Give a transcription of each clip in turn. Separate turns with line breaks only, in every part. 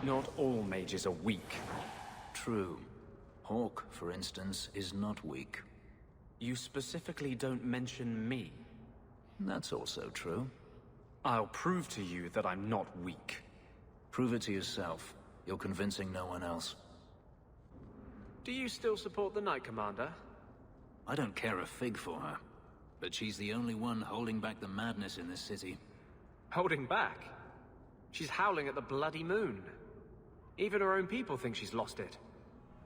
Not all mages are weak.
True. Hawk, for instance, is not weak.
You specifically don't mention me.
That's also true.
I'll prove to you that I'm not weak.
Prove it to yourself. You're convincing no one else.
Do you still support the Knight Commander?
I don't care a fig for her. But she's the only one holding back the madness in this city.
Holding back? She's howling at the bloody moon. Even her own people think she's lost it.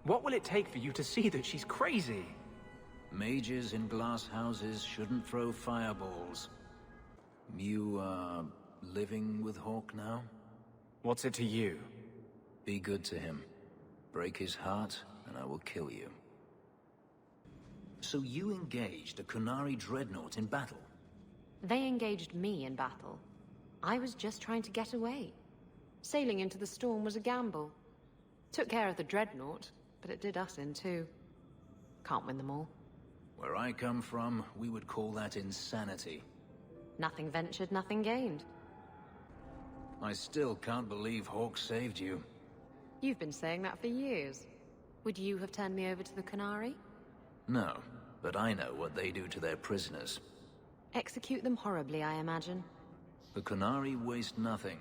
What will it take for you to see that she's crazy?
Mages in glass houses shouldn't throw fireballs. You are living with Hawk now?
What's it to you?
Be good to him. Break his heart, and I will kill you. So you engaged a Kunari dreadnought in battle?
They engaged me in battle. I was just trying to get away. Sailing into the storm was a gamble. Took care of the dreadnought, but it did us in too. Can't win them all.
Where I come from, we would call that insanity.
Nothing ventured, nothing gained.
I still can't believe Hawk saved you.
You've been saying that for years. Would you have turned me over to the Kunari?
No, but I know what they do to their prisoners.
Execute them horribly, I imagine.
The Kunari waste nothing.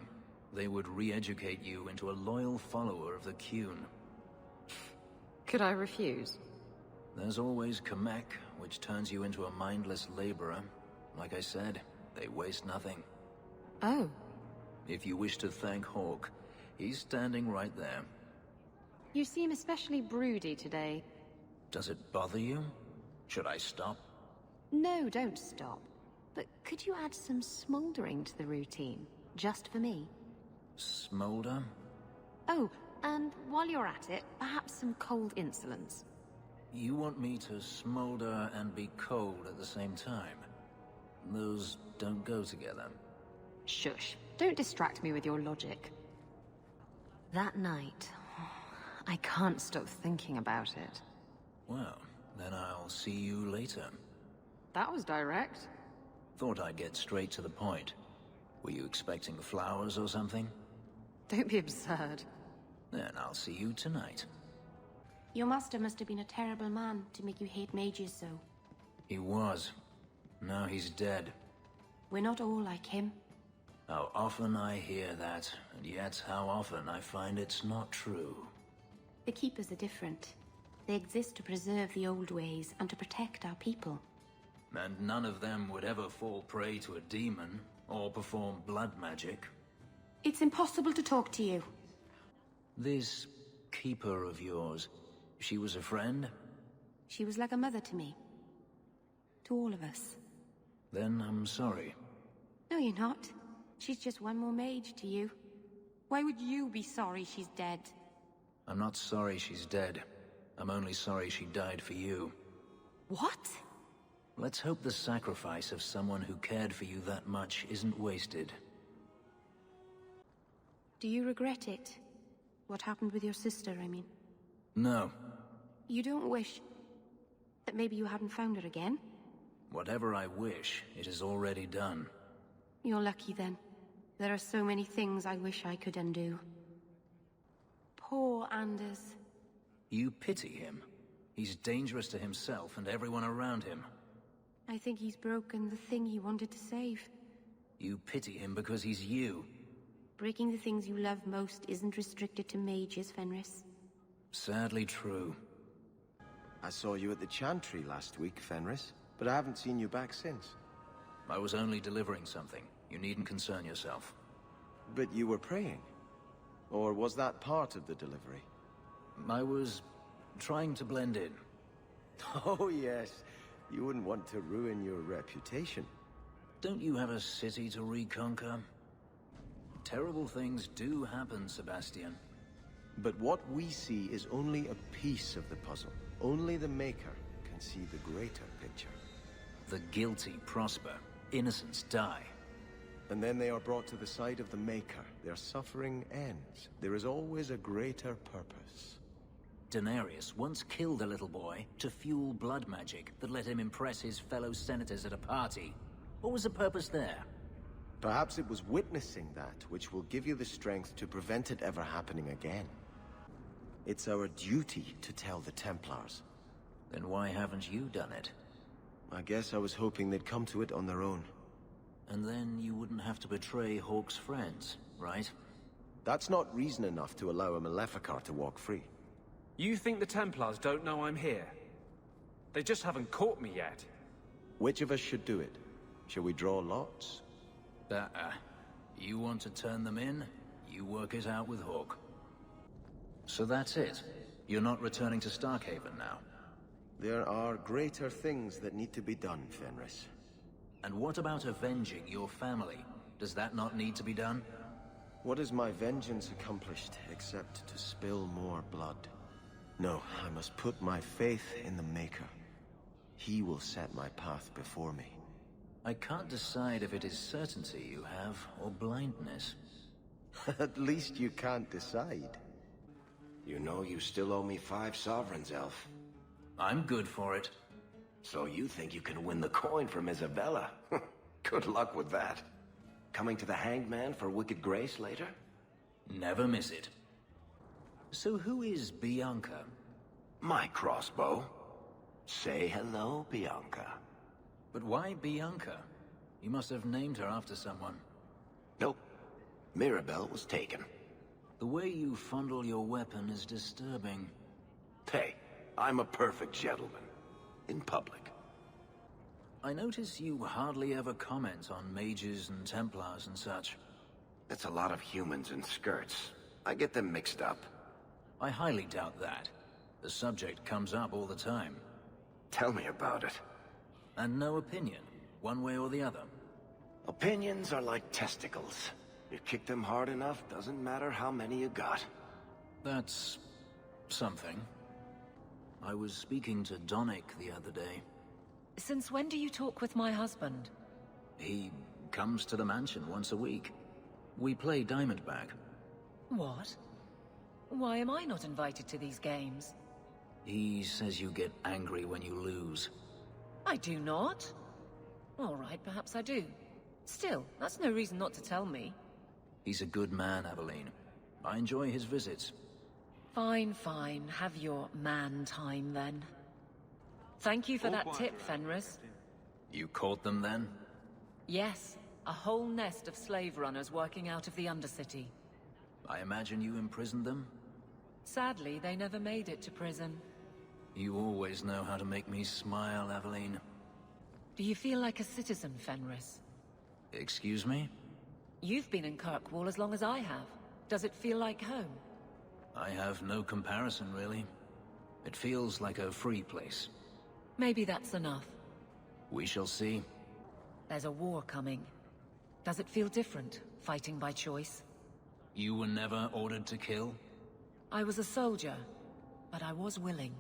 They would re-educate you into a loyal follower of the Qun.
Could I refuse?
There's always Kamek, which turns you into a mindless laborer. Like I said, they waste nothing.
Oh.
If you wish to thank Hawk, he's standing right there.
You seem especially broody today.
Does it bother you? Should I stop?
No, don't stop. But could you add some smoldering to the routine? Just for me?
Smolder?
Oh, and while you're at it, perhaps some cold insolence.
You want me to smolder and be cold at the same time? Those don't go together.
Shush. Don't distract me with your logic. That night, I can't stop thinking about it.
Well, then I'll see you later.
That was direct.
Thought I'd get straight to the point. Were you expecting flowers or something?
Don't be absurd.
Then I'll see you tonight.
Your master must have been a terrible man to make you hate mages so.
He was. Now he's dead.
We're not all like him.
How often I hear that, and yet how often I find it's not true.
The Keepers are different. They exist to preserve the old ways and to protect our people.
And none of them would ever fall prey to a demon, or perform blood magic.
It's impossible to talk to you.
This keeper of yours, she was a friend?
She was like a mother to me. To all of us.
Then I'm sorry.
No, you're not. She's just one more mage to you. Why would you be sorry she's dead?
I'm not sorry she's dead. I'm only sorry she died for you.
What?
Let's hope the sacrifice of someone who cared for you that much isn't wasted.
Do you regret it? What happened with your sister, I mean?
No.
You don't wish that maybe you hadn't found her again?
Whatever I wish, it is already done.
You're lucky then. There are so many things I wish I could undo. Poor Anders.
You pity him. He's dangerous to himself and everyone around him.
I think he's broken the thing he wanted to save.
You pity him because he's you.
Breaking the things you love most isn't restricted to mages, Fenris.
Sadly true.
I saw you at the Chantry last week, Fenris, but I haven't seen you back since.
I was only delivering something. You needn't concern yourself.
But you were praying? Or was that part of the delivery?
I was trying to blend in.
Oh yes, you wouldn't want to ruin your reputation.
Don't you have a city to reconquer? Terrible things do happen, Sebastian.
But what we see is only a piece of the puzzle. Only the Maker can see the greater picture.
The guilty prosper. Innocents die.
And then they are brought to the side of the Maker. Their suffering ends. There is always a greater purpose.
Denarius once killed a little boy to fuel blood magic that let him impress his fellow senators at a party. What was the purpose there?
Perhaps it was witnessing that which will give you the strength to prevent it ever happening again. It's our duty to tell the Templars.
Then why haven't you done it?
I guess I was hoping they'd come to it on their own.
And then you wouldn't have to betray Hawke's friends, right?
That's not reason enough to allow a Maleficar to walk free.
You think the Templars don't know I'm here? They just haven't caught me yet.
Which of us should do it? Shall we draw lots?
You want to turn them in? You work it out with Hawke. So that's it? You're not returning to Starkhaven now?
There are greater things that need to be done, Fenris.
And what about avenging your family? Does that not need to be done?
What has my vengeance accomplished, except to spill more blood? No, I must put my faith in the Maker. He will set my path before me.
I can't decide if it is certainty you have, or blindness.
At least you can't decide.
You know you still owe me 5 sovereigns, Elf.
I'm good for it.
So you think you can win the coin from Isabella? Good luck with that. Coming to the Hanged Man for Wicked Grace later?
Never miss it. So who is Bianca?
My crossbow. Say hello, Bianca.
But why Bianca? You must have named her after someone.
Nope. Mirabelle was taken.
The way you fondle your weapon is disturbing.
Hey, I'm a perfect gentleman. In public.
I notice you hardly ever comment on mages and Templars and such.
It's a lot of humans in skirts. I get them mixed up.
I highly doubt that. The subject comes up all the time.
Tell me about it.
And no opinion, one way or the other.
Opinions are like testicles. You kick them hard enough, doesn't matter how many you got.
That's something. I was speaking to Donick the other day.
Since when do you talk with my husband?
He comes to the mansion once a week. We play Diamondback.
What? Why am I not invited to these games?
He says you get angry when you lose.
I do not. All right, perhaps I do. Still, that's no reason not to tell me.
He's a good man, Aveline. I enjoy his visits.
Fine, fine. Have your man time, then. Thank you for that tip, Fenris.
You caught them, then?
Yes. A whole nest of slave runners working out of the Undercity.
I imagine you imprisoned them?
Sadly, they never made it to prison.
You always know how to make me smile, Aveline.
Do you feel like a citizen, Fenris?
Excuse me?
You've been in Kirkwall as long as I have. Does it feel like home?
I have no comparison, really. It feels like a free place.
Maybe that's enough.
We shall see.
There's a war coming. Does it feel different, fighting by choice?
You were never ordered to kill?
I was a soldier, but I was willing.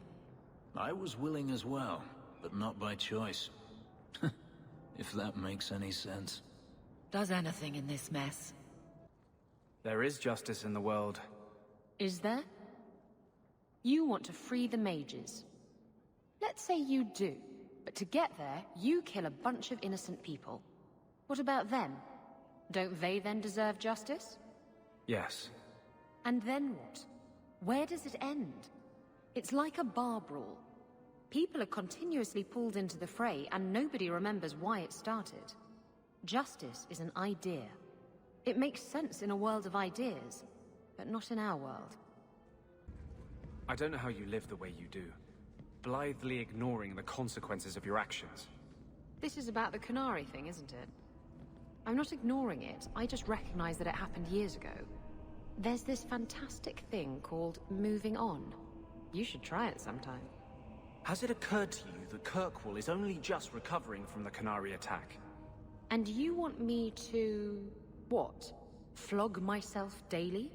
I was willing as well, but not by choice. If that makes any sense.
Does anything in this mess?
There is justice in the world.
Is there? You want to free the mages. Let's say you do, but to get there, you kill a bunch of innocent people. What about them? Don't they then deserve justice?
Yes.
And then what? Where does it end? It's like a bar brawl. People are continuously pulled into the fray, and nobody remembers why it started. Justice is an idea. It makes sense in a world of ideas, but not in our world.
I don't know how you live the way you do, blithely ignoring the consequences of your actions.
This is about the Canary thing, isn't it? I'm not ignoring it, I just recognize that it happened years ago. There's this fantastic thing called moving on. You should try it sometime.
Has it occurred to you that Kirkwall is only just recovering from the Canary attack?
And you want me to... what? Flog myself daily?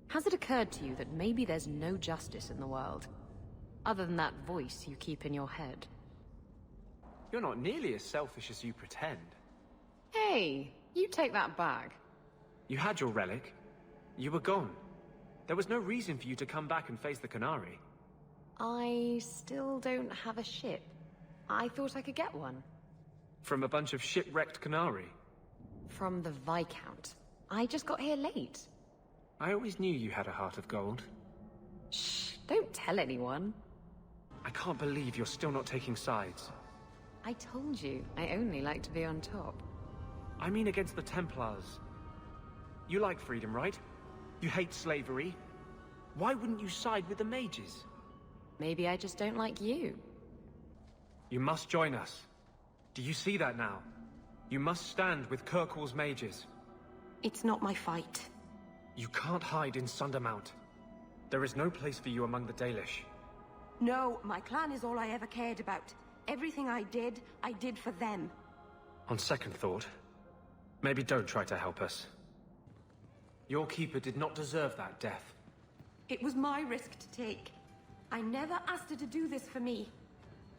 Has it occurred to you that maybe there's no justice in the world? Other than that voice you keep in your head.
You're not nearly as selfish as you pretend.
Hey, you take that back.
You had your relic. You were gone. There was no reason for you to come back and face the Canary.
I still don't have a ship. I thought I could get one.
From a bunch of shipwrecked Canary?
From the Viscount. I just got here late.
I always knew you had a heart of gold.
Shh, don't tell anyone.
I can't believe you're still not taking sides.
I told you, I only like to be on top.
I mean against the Templars. You like freedom, right? You hate slavery. Why wouldn't you side with the mages?
Maybe I just don't like you.
You must join us. Do you see that now? You must stand with Kirkwall's mages.
It's not my fight.
You can't hide in Sundermount. There is no place for you among the Dalish.
No, my clan is all I ever cared about. Everything I did for them.
On second thought, maybe don't try to help us. Your keeper did not deserve that death.
It was my risk to take. I never asked her to do this for me.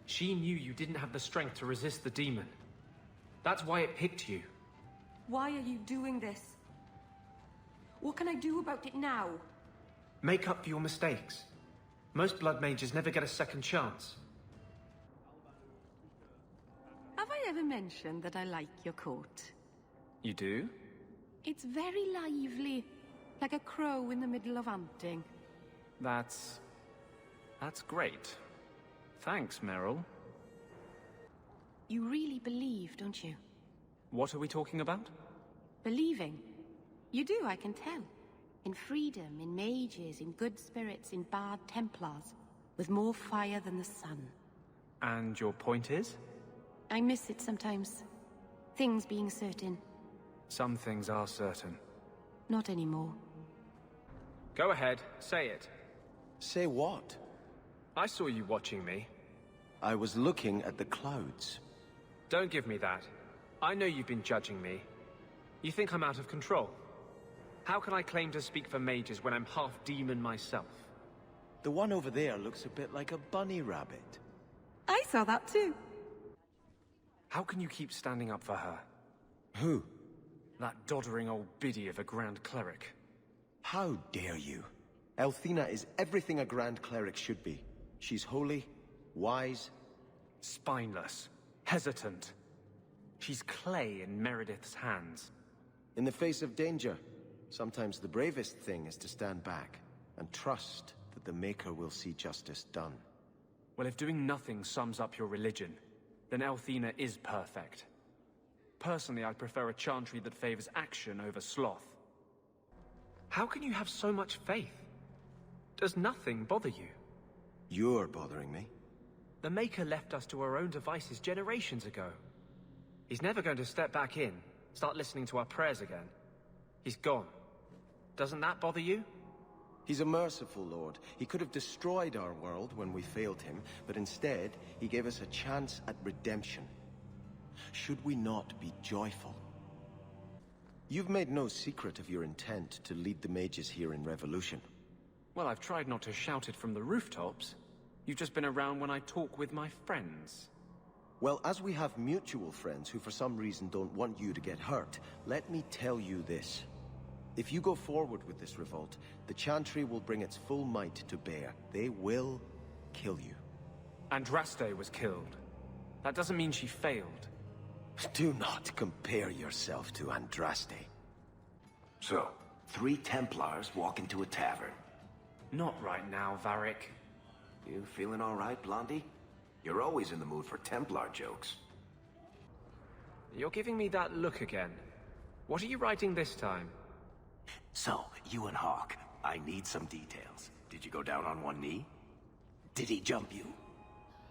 She knew you didn't have the strength to resist the demon. That's why it picked you.
Why are you doing this? What can I do about it now?
Make up for your mistakes. Most blood mages never get a second chance.
Have I ever mentioned that I like your coat?
You do?
It's very lively, like a crow in the middle of hunting.
That's great. Thanks, Meryl.
You really believe, don't you?
What are we talking about?
Believing. You do, I can tell. In freedom, in mages, in good spirits, in bad Templars. With more fire than the sun.
And your point is?
I miss it sometimes. Things being certain.
Some things are certain.
Not anymore.
Go ahead, say it.
Say what?
I saw you watching me.
I was looking at the clouds.
Don't give me that. I know you've been judging me. You think I'm out of control. How can I claim to speak for mages when I'm half demon myself?
The one over there looks a bit like a bunny rabbit.
I saw that too.
How can you keep standing up for her?
Who?
That doddering old biddy of a Grand Cleric.
How dare you? Althena is everything a Grand Cleric should be. She's holy, wise...
Spineless. Hesitant. She's clay in Meredith's hands.
In the face of danger, sometimes the bravest thing is to stand back and trust that the Maker will see justice done.
Well, if doing nothing sums up your religion, then Althena is perfect. Personally, I'd prefer a chantry that favors action over sloth. How can you have so much faith? Does nothing bother you?
You're bothering me.
The Maker left us to our own devices generations ago. He's never going to step back in, start listening to our prayers again. He's gone. Doesn't that bother you?
He's a merciful Lord. He could have destroyed our world when we failed him, but instead, he gave us a chance at redemption. Should we not be joyful? You've made no secret of your intent to lead the mages here in Revolution.
Well, I've tried not to shout it from the rooftops. You've just been around when I talk with my friends.
Well, as we have mutual friends who for some reason don't want you to get hurt, let me tell you this. If you go forward with this revolt, the Chantry will bring its full might to bear. They will kill you.
Andraste was killed. That doesn't mean she failed.
Do not compare yourself to Andraste.
So, 3 Templars walk into a tavern.
Not right now, Bérik.
You feeling all right, Blondie? You're always in the mood for Templar jokes.
You're giving me that look again. What are you writing this time?
So, you and Hawk, I need some details. Did you go down on one knee? Did he jump you?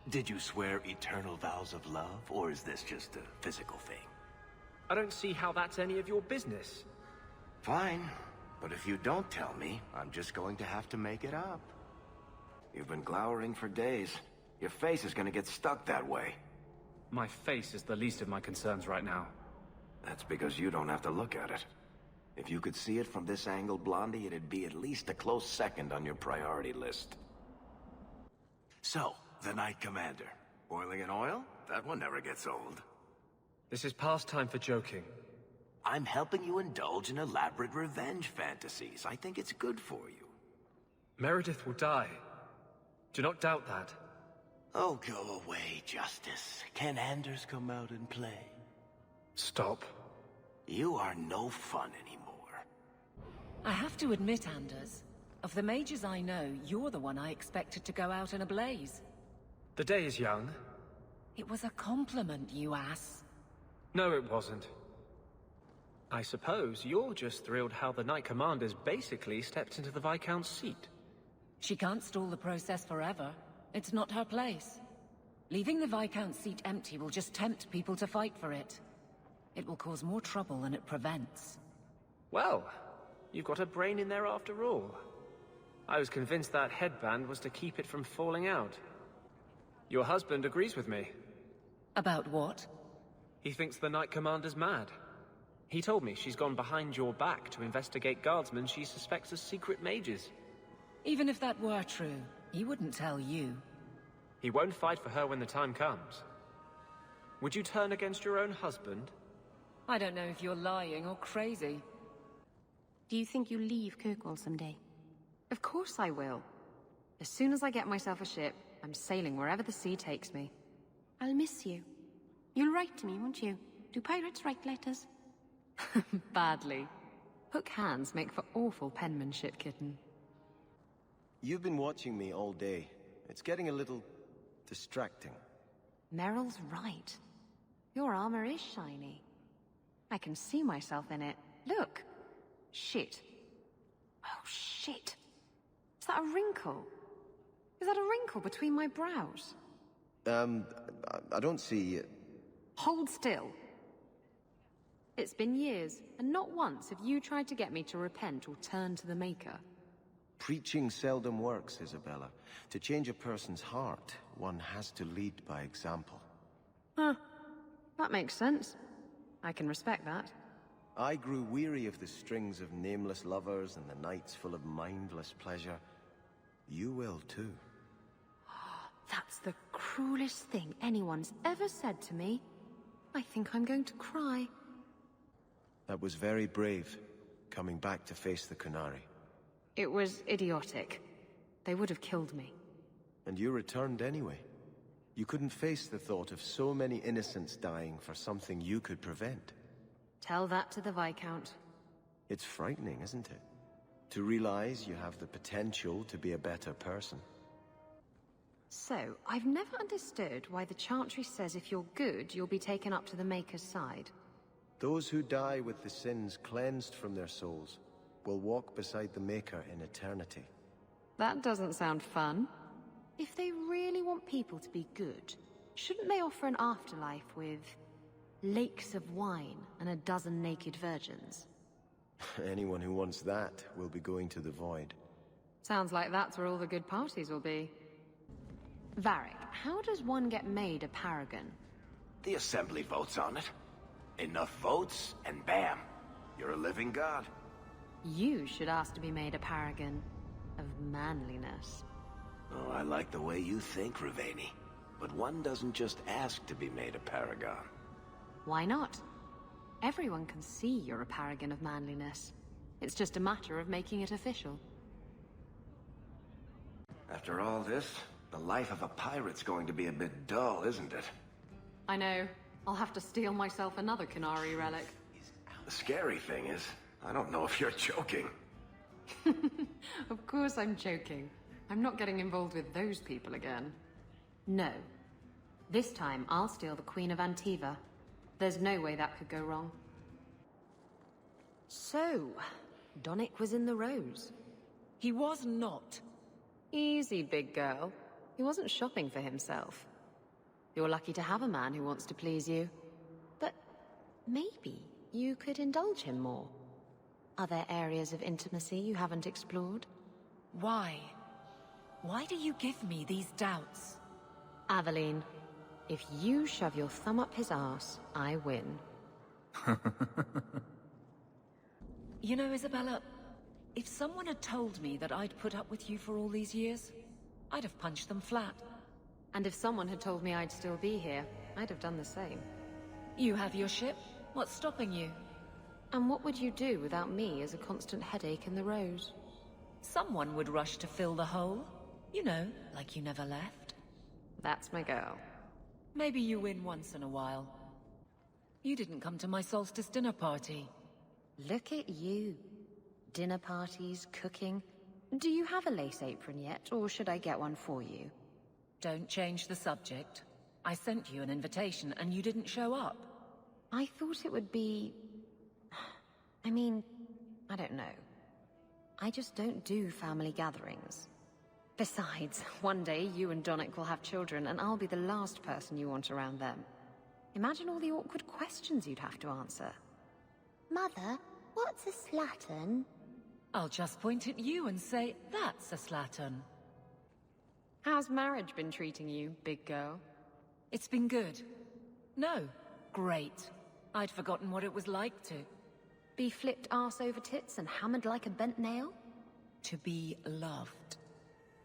Did you swear eternal vows of love, or is this just a physical thing?
I don't see how that's any of your business.
Fine, but if you don't tell me, I'm just going to have to make it up. You've been glowering for days. Your face is gonna get stuck that way.
My face is the least of my concerns right now.
That's because you don't have to look at it. If you could see it from this angle, Blondie, it'd be at least a close second on your priority list. So, the Knight Commander. Boiling in oil? That one never gets old.
This is past time for joking.
I'm helping you indulge in elaborate revenge fantasies. I think it's good for you.
Meredith will die. Do not doubt that.
Oh, go away, Justice. Can Anders come out and play?
Stop.
You are no fun anymore.
I have to admit, Anders, of the mages I know, you're the one I expected to go out in a blaze.
The day is young.
It was a compliment, you ass.
No, it wasn't. I suppose you're just thrilled how the Knight Commander's basically stepped into the Viscount's seat.
She can't stall the process forever. It's not her place. Leaving the Viscount's seat empty will just tempt people to fight for it. It will cause more trouble than it prevents.
Well, you've got a brain in there after all. I was convinced that headband was to keep it from falling out. Your husband agrees with me.
About what?
He thinks the Knight Commander's mad. He told me she's gone behind your back to investigate guardsmen she suspects as secret mages.
Even if that were true, he wouldn't tell you.
He won't fight for her when the time comes. Would you turn against your own husband?
I don't know if you're lying or crazy.
Do you think you'll leave Kirkwall someday?
Of course I will. As soon as I get myself a ship, I'm sailing wherever the sea takes me.
I'll miss you. You'll write to me, won't you? Do pirates write letters?
Badly. Hook hands make for awful penmanship, kitten.
You've been watching me all day. It's getting a little distracting.
Meryl's right. Your armor is shiny. I can see myself in it. Look. Shit. Oh, shit. Is that a wrinkle? Is that a wrinkle between my brows?
I don't see...
Hold still. It's been years, and not once have you tried to get me to repent or turn to the Maker.
Preaching seldom works, Isabella. To change a person's heart, one has to lead by example.
Huh. That makes sense. I can respect that.
I grew weary of the strings of nameless lovers and the nights full of mindless pleasure. You will too.
That's the cruelest thing anyone's ever said to me. I think I'm going to cry.
That was very brave, coming back to face the Qunari.
It was idiotic. They would have killed me.
And you returned anyway. You couldn't face the thought of so many innocents dying for something you could prevent.
Tell that to the Viscount.
It's frightening, isn't it? To realize you have the potential to be a better person.
So, I've never understood why the Chantry says if you're good, you'll be taken up to the Maker's side.
Those who die with the sins cleansed from their souls will walk beside the Maker in eternity.
That doesn't sound fun. If they really want people to be good, shouldn't they offer an afterlife with lakes of wine and a dozen naked virgins?
Anyone who wants that will be going to the void.
Sounds like that's where all the good parties will be. Varric, how does one get made a paragon?
The Assembly votes on it. Enough votes, and bam! You're a living god.
You should ask to be made a paragon of manliness.
Oh, I like the way you think, Ravani. But one doesn't just ask to be made a paragon.
Why not? Everyone can see you're a paragon of manliness. It's just a matter of making it official.
After all this, the life of a pirate's going to be a bit dull, isn't it?
I know. I'll have to steal myself another Qunari relic.
The scary thing is, I don't know if you're joking.
Of course I'm joking. I'm not getting involved with those people again. No. This time, I'll steal the Queen of Antiva. There's no way that could go wrong. So, Donnic was in the Rose.
He was not.
Easy, big girl. He wasn't shopping for himself. You're lucky to have a man who wants to please you. But maybe you could indulge him more. Are there areas of intimacy you haven't explored?
Why? Why do you give me these doubts?
Aveline, if you shove your thumb up his arse, I win.
You know, Isabella, if someone had told me that I'd put up with you for all these years, I'd have punched them flat.
And if someone had told me I'd still be here, I'd have done the same.
You have your ship. What's stopping you?
And what would you do without me as a constant headache in the Rose?
Someone would rush to fill the hole. You know, like you never left.
That's my girl.
Maybe you win once in a while. You didn't come to my solstice dinner party.
Look at you. Dinner parties, cooking. Do you have a lace apron yet, or should I get one for you?
Don't change the subject. I sent you an invitation and you didn't show up.
I thought it would be... I mean, I don't know. I just don't do family gatherings. Besides, one day you and Donnick will have children and I'll be the last person you want around them. Imagine all the awkward questions you'd have to answer.
Mother, what's a slattern?
I'll just point at you and say, that's a slattern.
How's marriage been treating you, big girl?
It's been good. No, great. I'd forgotten what it was like to.
Be flipped arse over tits and hammered like a bent nail?
To be loved.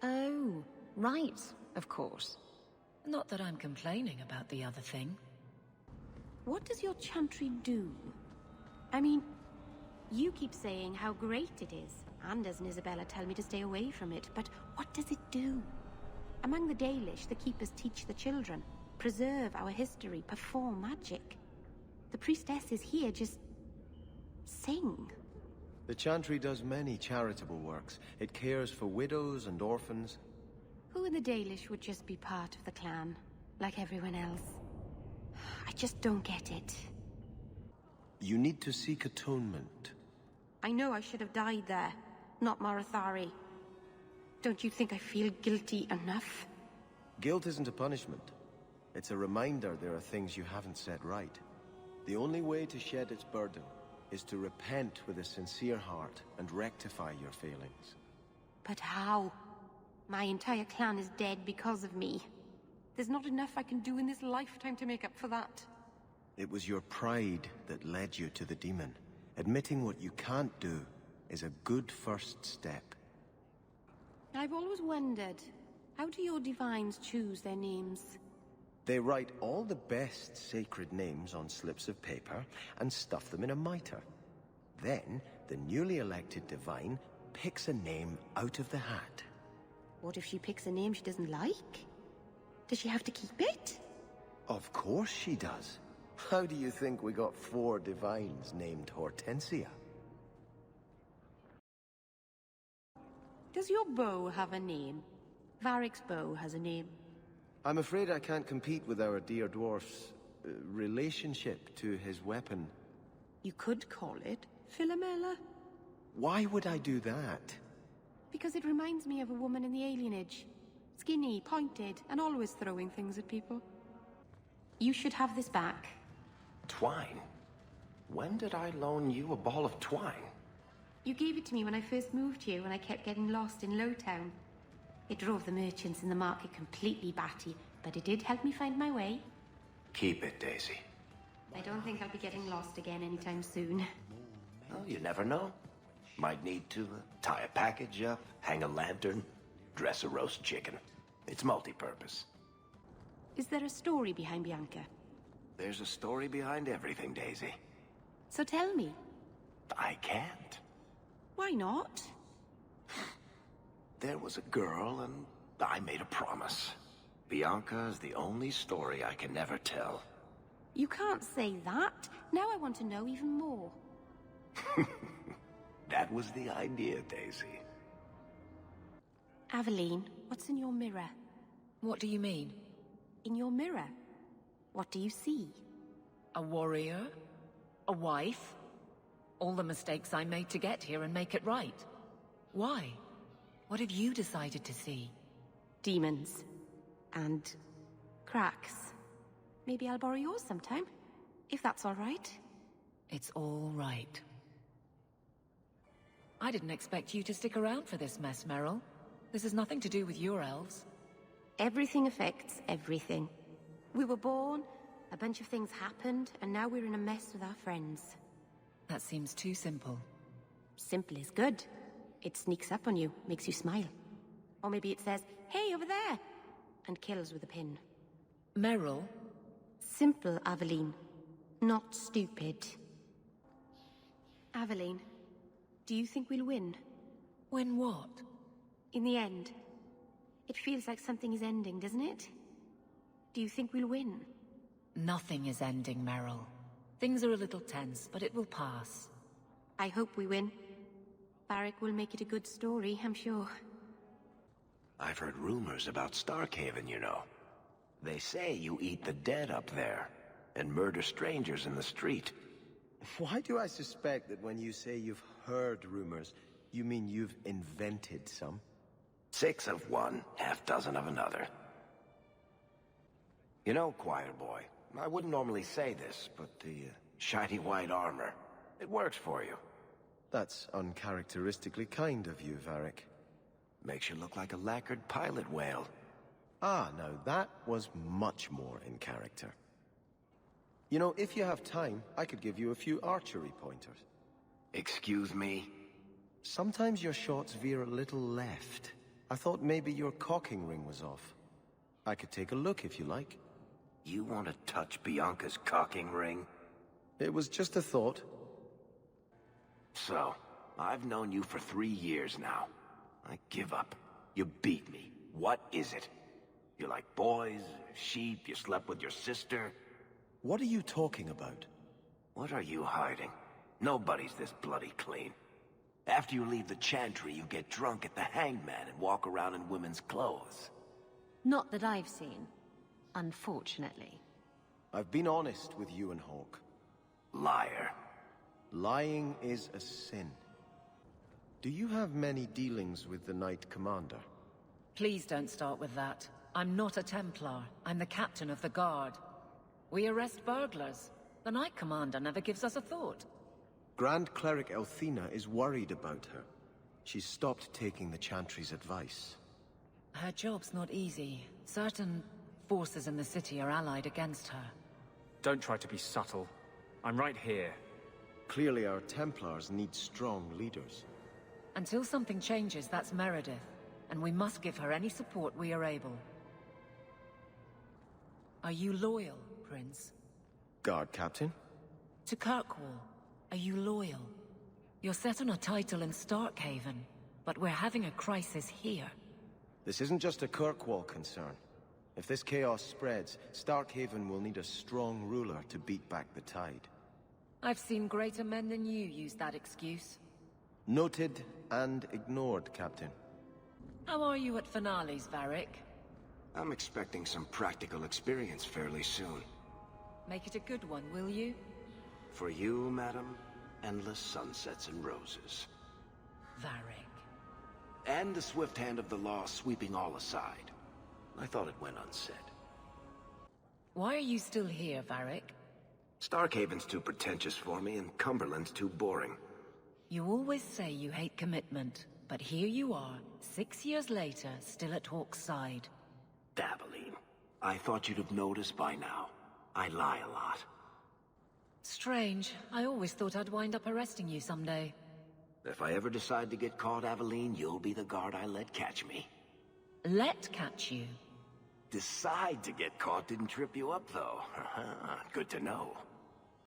Oh, right, of course.
Not that I'm complaining about the other thing.
What does your chantry do? I mean, you keep saying how great it is. Anders and Isabella tell me to stay away from it, but what does it do? Among the Dalish, the keepers teach the children, preserve our history, perform magic. The priestesses here just... sing.
The Chantry does many charitable works. It cares for widows and orphans.
Who in the Dalish would just be part of the clan, like everyone else? I just don't get it.
You need to seek atonement.
I know I should have died there, not Marathari. Don't you think I feel guilty enough?
Guilt isn't a punishment. It's a reminder there are things you haven't set right. The only way to shed its burden is to repent with a sincere heart and rectify your failings.
But how? My entire clan is dead because of me. There's not enough I can do in this lifetime to make up for that.
It was your pride that led you to the demon. Admitting what you can't do is a good first step.
I've always wondered, how do your divines choose their names?
They write all the best sacred names on slips of paper and stuff them in a mitre. Then, the newly elected divine picks a name out of the hat.
What if she picks a name she doesn't like? Does she have to keep it?
Of course she does. How do you think we got 4 divines named Hortensia?
Does your bow have a name? Varric's bow has a name.
I'm afraid I can't compete with our dear dwarf's relationship to his weapon.
You could call it Philomela.
Why would I do that?
Because it reminds me of a woman in the alienage. Skinny, pointed, and always throwing things at people. You should have this back.
Twine? When did I loan you a ball of twine?
You gave it to me when I first moved here when I kept getting lost in Lowtown. It drove the merchants in the market completely batty, but it did help me find my way.
Keep it, Daisy.
I don't think I'll be getting lost again anytime soon.
Well, you never know. Might need to tie a package up, hang a lantern, dress a roast chicken. It's multi-purpose.
Is there a story behind Bianca?
There's a story behind everything, Daisy.
So tell me.
I can't.
Why not?
There was a girl, and I made a promise. Bianca is the only story I can never tell.
You can't say that. Now I want to know even more.
That was the idea, Daisy.
Aveline, what's in your mirror?
What do you mean?
In your mirror, what do you see?
A warrior? A wife? All the mistakes I made to get here and make it right. Why? What have you decided to see?
Demons. And cracks. Maybe I'll borrow yours sometime, if that's all right.
It's all right. I didn't expect you to stick around for this mess, Meryl. This has nothing to do with your elves.
Everything affects everything. We were born, a bunch of things happened, and now we're in a mess with our friends.
That seems too simple.
Simple is good. It sneaks up on you, makes you smile. Or maybe it says, hey, over there! And kills with a pin.
Meryl?
Simple, Aveline. Not stupid. Aveline, do you think we'll win?
When what?
In the end. It feels like something is ending, doesn't it? Do you think we'll win?
Nothing is ending, Meryl. Things are a little tense, but it will pass.
I hope we win. Bérik will make it a good story, I'm sure.
I've heard rumors about Starkhaven, you know. They say you eat the dead up there, and murder strangers in the street.
Why do I suspect that when you say you've heard rumors, you mean you've invented some?
6 of one, half-dozen of another. You know, choir boy, I wouldn't normally say this, but the shiny white armor, it works for you.
That's uncharacteristically kind of you, Bérik.
Makes you look like a lacquered pilot whale.
Ah, now that was much more in character. You know, if you have time, I could give you a few archery pointers.
Excuse me?
Sometimes your shots veer a little left. I thought maybe your cocking ring was off. I could take a look if you like.
You want to touch Bianca's cocking ring?
It was just a thought.
So, I've known you for 3 years now. I give up. You beat me. What is it? You like boys, sheep, you slept with your sister?
What are you talking about?
What are you hiding? Nobody's this bloody clean. After you leave the chantry, you get drunk at the hangman and walk around in women's clothes.
Not that I've seen, unfortunately.
I've been honest with you and Hawk.
Liar.
Lying is a sin. Do you have many dealings with the Knight Commander?
Please don't start with that. I'm not a Templar. I'm the captain of the guard. We arrest burglars. The Knight Commander never gives us a thought.
Grand Cleric Althena is worried about her. She's stopped taking the Chantry's advice.
Her job's not easy. Certain forces in the city are allied against her.
Don't try to be subtle. I'm right here.
Clearly our Templars need strong leaders.
Until something changes, that's Meredith. And we must give her any support we are able. Are you loyal, Prince?
Guard Captain?
To Kirkwall, are you loyal? You're set on a title in Starkhaven, but we're having a crisis here.
This isn't just a Kirkwall concern. If this chaos spreads, Starkhaven will need a strong ruler to beat back the tide.
I've seen greater men than you use that excuse.
Noted and ignored, Captain.
How are you at finales, Bérik?
I'm expecting some practical experience fairly soon.
Make it a good one, will you?
For you, madam, endless sunsets and roses.
Bérik.
And the swift hand of the law sweeping all aside. I thought it went unsaid.
Why are you still here, Bérik?
Starkhaven's too pretentious for me, and Cumberland's too boring.
You always say you hate commitment, but here you are, 6 years later, still at Hawk's side.
Dabbling. I thought you'd have noticed by now. I lie a lot.
Strange. I always thought I'd wind up arresting you someday.
If I ever decide to get caught, Aveline, you'll be the guard I let catch me.
Let catch you?
Decide to get caught didn't trip you up, though. Good to know.